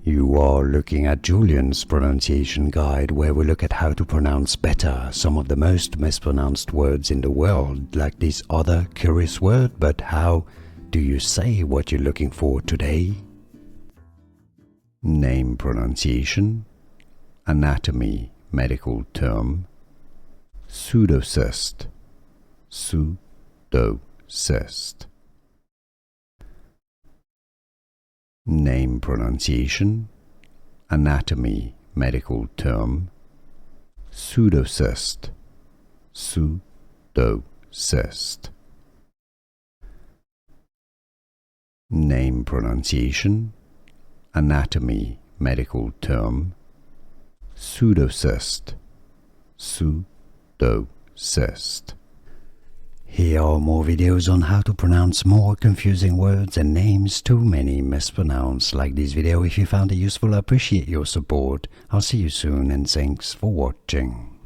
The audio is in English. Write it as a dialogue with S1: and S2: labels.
S1: You are looking at Julian's pronunciation guide, where we look at how to pronounce better some of the most mispronounced words in the world, like this other curious word. But how do you say what you're looking for today? Name pronunciation, anatomy, medical term, pseudocyst, pseudocyst. Name pronunciation, anatomy, medical term, pseudocyst, pseudocyst. Name pronunciation, anatomy, medical term, pseudocyst, pseudocyst. Here are more videos on how to pronounce more confusing words and names too many mispronounced. Like this video if you found it useful. I appreciate your support. I'll see you soon and thanks for watching.